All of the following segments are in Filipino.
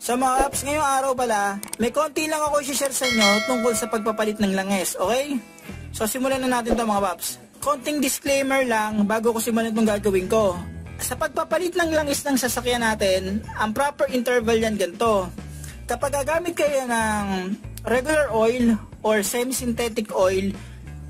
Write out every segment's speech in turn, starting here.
So mga paps, ngayong araw pala, may konti lang ako i-share sa inyo tungkol sa pagpapalit ng langis, okay? So simulan na natin to mga paps. Konting disclaimer lang bago ko simulan itong gagawin ko. Sa pagpapalit ng langis ng sasakyan natin, ang proper interval yan ganito. Kapag gagamit kayo ng regular oil or semi-synthetic oil,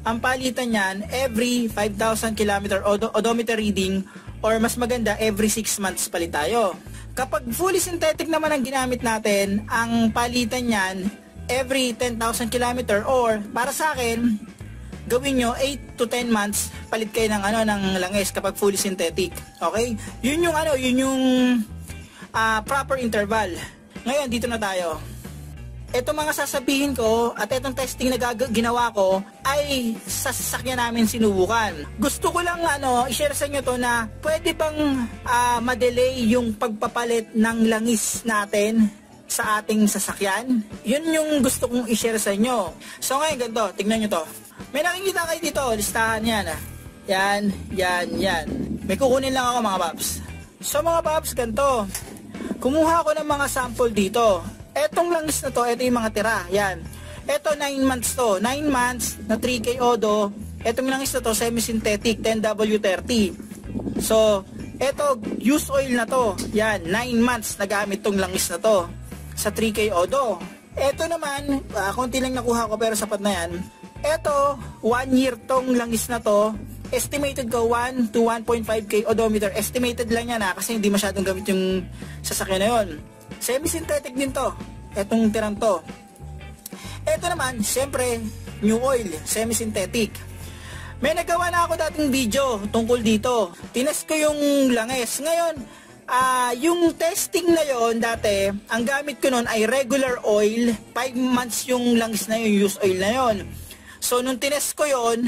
ang palitan yan every 5,000 km odometer reading or mas maganda every 6 months palit tayo. Kapag fully synthetic naman ang ginamit natin, ang palitan yan every 10,000 km or para sa akin, gawin nyo 8 to 10 months palit kayo ng ng langis kapag fully synthetic. Okay? Yun yung proper interval. Ngayon dito na tayo. Ito mga sasabihin ko at itong testing na ginawa ko ay sa sasakyan namin sinubukan. Gusto ko lang i-share sa inyo to na pwede bang ma-delay yung pagpapalit ng langis natin sa ating sasakyan. Yun yung gusto kong i-share sa inyo. So ngayon ganito, tingnan nyo to. May nakikita kayo dito, listahan yan. Yan. May kukunin lang ako mga paps. So mga paps, ganito. Kumuha ako ng mga sample dito. Etong langis na to, ito yung mga tira. Yan. Ito 9 months to. 9 months na 3K Odo. Etong langis na to, semi-synthetic 10W30. So, ito used oil na to. Yan, 9 months nagamit tong langis na to sa 3K Odo. Ito naman, konti lang nakuha ko pero sapat na yan. Ito, 1 year tong langis na to. Estimated ko 1 to 1.5K odometer. Estimated lang yan kasi hindi masyadong gamit yung sasakyan na yun. Semi-synthetic din to. Etong tirang to. Ito naman, siyempre, new oil, semi-synthetic. May nagawa na ako dating video tungkol dito. Tinest ko yung langis. Ngayon, yung testing na yon dati, ang gamit ko nun ay regular oil. 5 months yung langis na yun, used oil na yon. So, nung tinest ko yon,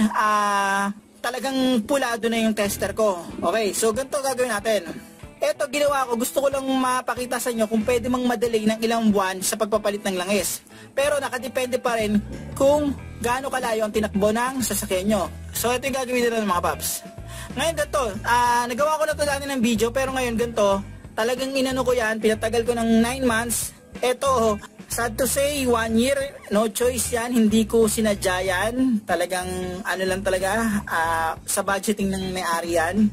talagang pulado na yung tester ko. Okay, so ganito gagawin natin. Ito ginawa ko, gusto ko lang mapakita sa inyo kung pwede mang madelay ng ilang buwan sa pagpapalit ng langis. Pero nakadepende pa rin kung gaano kalayo ang tinakbo ng sasakyan nyo. So ito yung gagawin nila ng mga paps. Ngayon ganito, nagawa ko na ito dati ng video pero ngayon ganito, talagang inano ko yan, pinatagal ko ng 9 months. Ito, sad to say, 1 year, no choice yan, hindi ko sinadya yan. Talagang lang talaga, sa budgeting ng may-ari yan.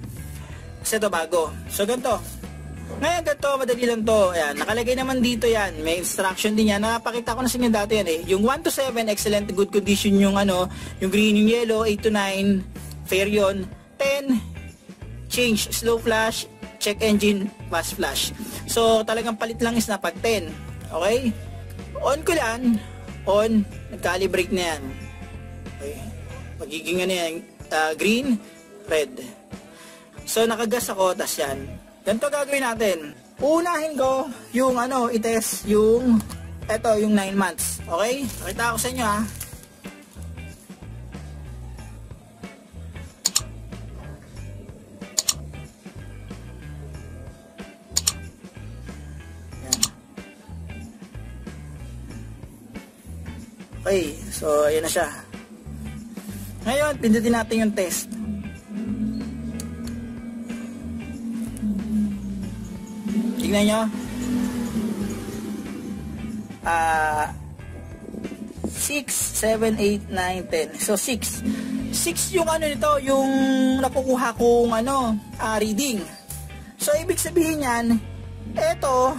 Kasi ito bago. So ganito. Ngayon ganito, madali lang to. Ayan, nakalagay naman dito yan. May instruction din yan. Napakita ko na sa inyo dati yan eh. Yung 1 to 7, excellent, good condition yung yung green, yung yellow, 8 to 9, fair yun. 10, change, slow flash, check engine, fast flash. So talagang palit lang is na pag 10. Okay? On ko yan. On. Nag-calibrate na yan. Okay. Magiging yan, green, red. So, nakagas ako, tas yan. Ganito gagawin natin. Unahin ko yung itest yung, yung 9 months. Okay? Pakita ko sa inyo ha. Yan. Okay, so ayan na siya. Ngayon, pindutin natin yung test. Tingnan nyo. 6, 7, 8, 9, 10. So 6. 6 yung nito, yung nakukuha kong reading. So ibig sabihin yan, eto,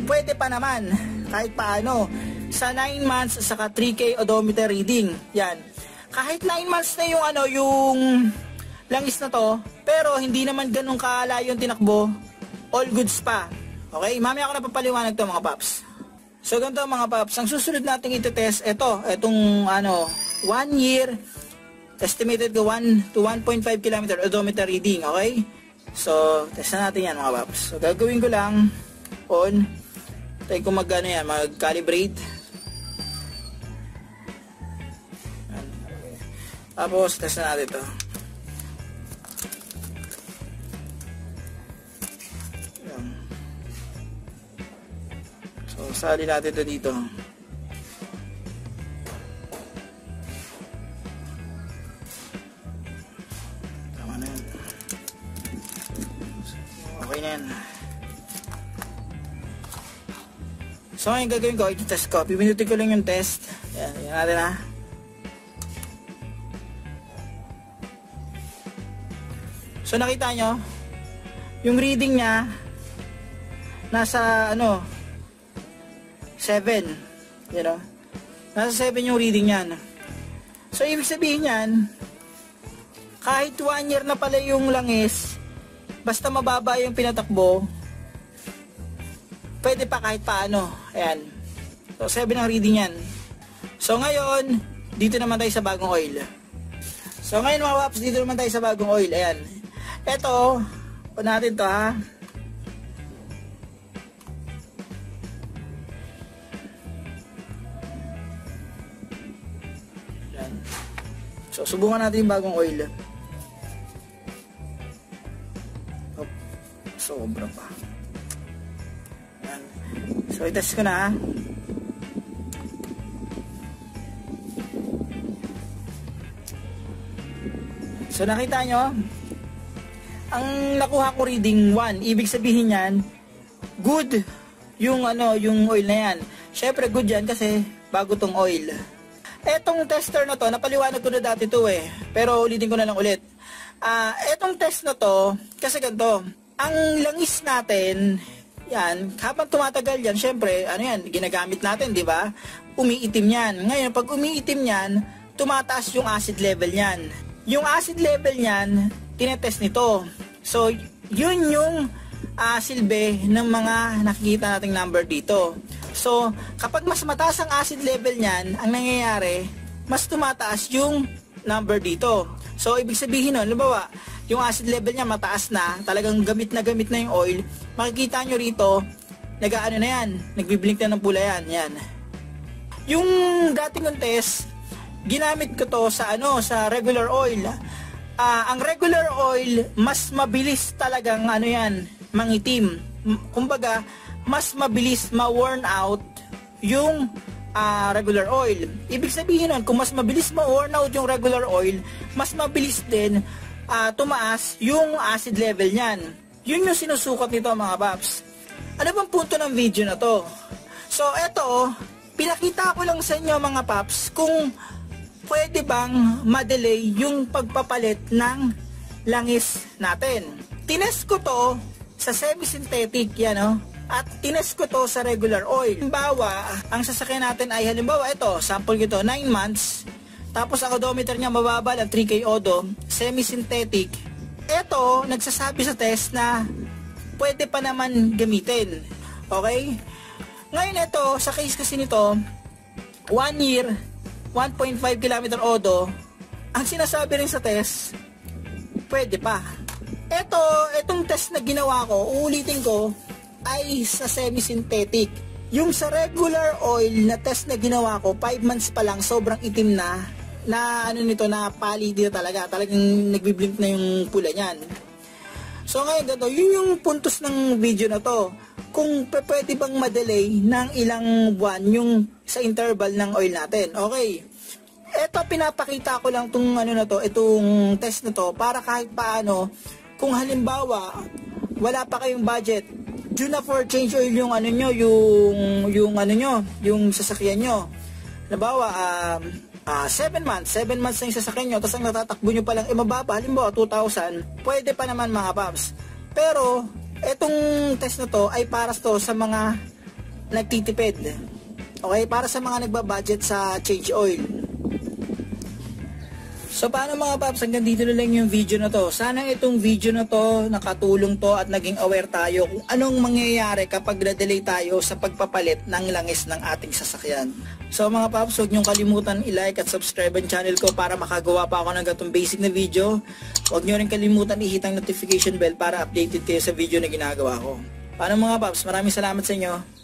pwede pa naman, kahit paano. Sa 9 months, saka 3K odometer reading. Yan. Kahit 9 months na yung langis na to, pero hindi naman ganun kalayo yung tinakbo. All goods pa. Okay? Mamaya ako napapaliwanag to mga paps. So ganito mga paps. Ang susunod natin ito-test, itong 1 year, estimated ko 1 to 1.5 km odometer reading. Okay? So, test na natin yan mga paps. So, gagawin ko lang on. Tayo kung mag-calibrate. Tapos, test na natin ito. So, sali natin ito dito. Tama na yan. Okay na yan. So ngayon gagawin ko, i-test ko. Pipinutin ko lang yung test. Yan, yan natin ha. So nakita nyo, yung reading niya, nasa 7. You know? Nasa 7 yung reading niyan. So ibig sabihin yan, kahit 1 year na pala yung langis, basta mababa yung pinatakbo, pwede pa kahit paano. Ayan. So 7 ang reading yan. So ngayon, dito naman tayo sa bagong oil. So ngayon mga paps, dito naman tayo sa bagong oil. Ayan. Ito, po natin to ha. Ayan. So subukan natin yung bagong oil. Oh, sobra pa. Ayan. So i-test ko na ha. So nakita nyo, ang nakuha ko reading 1, ibig sabihin yan, good yung yung oil na yan. Syempre good yan kasi bago tong oil. Etong tester na to, napaliwanag ko na dati to pero ulitin ko na lang ulit. Etong test na to, kasi ganito, ang langis natin, yan, habang tumatagal yan, syempre, ginagamit natin, di ba? Umiitim yan. Ngayon, pag umiitim yan, tumataas yung acid level yan. Yung acid level niyan, tinetest nito. So, yun yung silbi ng mga nakikita nating number dito. So, kapag mas mataas ang acid level niyan, ang nangyayari, mas tumataas yung number dito. So, ibig sabihin nun, halimbawa, yung acid level niya mataas na, talagang gamit na yung oil, makikita nyo rito, nag-ano na yan, nagbiblink na ng pula yan, yan. Yung dating yung test, ginamit ko to sa sa regular oil. Ang regular oil mas mabilis talagang mangitim. Kumbaga, mas mabilis ma-worn out yung regular oil. Ibig sabihin nun, kung mas mabilis ma-worn out yung regular oil, mas mabilis din tumaas yung acid level niyan. Yun yung sinusukat nito mga paps. Ano bang punto ng video na to? So eto, pinakita ko lang sa inyo mga paps kung pwede bang ma-delay yung pagpapalit ng langis natin. Tinest ko to sa semi-synthetic at tinest ko to sa regular oil. Halimbawa, ang sasakyan natin ay halimbawa ito, sample ko ito, 9 months, tapos ang odometer niya mababa lang 3K odo, semi-synthetic. Ito, nagsasabi sa test na pwede pa naman gamitin. Okay? Ngayon ito, sa case kasi nito, 1 year, 1.5 km odo, ang sinasabi rin sa test, pwede pa. Itong test na ginawa ko, uulitin ko, ay sa semi-synthetic. Yung sa regular oil na test na ginawa ko, 5 months pa lang, sobrang itim na na pali dito talaga. Talagang nagbiblink na yung pula niyan. So ngayon ganito, yun yung puntos ng video na to. Kung pwede bang ma-delay ng ilang buwan yung sa interval ng oil natin. Okay. Ito pinapakita ko lang itong test na to para kahit paano, kung halimbawa wala pa kayong budget, due na for change oil yung yung sasakyan nyo. Halimbawa 7 months na yung sasakyan nyo, tapos ang natatakbo nyo pa lang mababa, halimbawa 2,000, pwede pa naman mga paps. Pero etong test na to ay para to sa mga nagtitipid. Okay, para sa mga nagbabudget sa change oil. So paano mga paps, hanggang dito na lang yung video na to. Sana itong video na to nakatulong to at naging aware tayo kung anong mangyayari kapag na-delay tayo sa pagpapalit ng langis ng ating sasakyan. So mga paps, huwag niyong kalimutan i-like at subscribe ang channel ko para makagawa pa ako ng ganitong basic na video. Huwag niyo rin kalimutan i-hit ang notification bell para updated kayo sa video na ginagawa ko. Paano mga paps, maraming salamat sa inyo.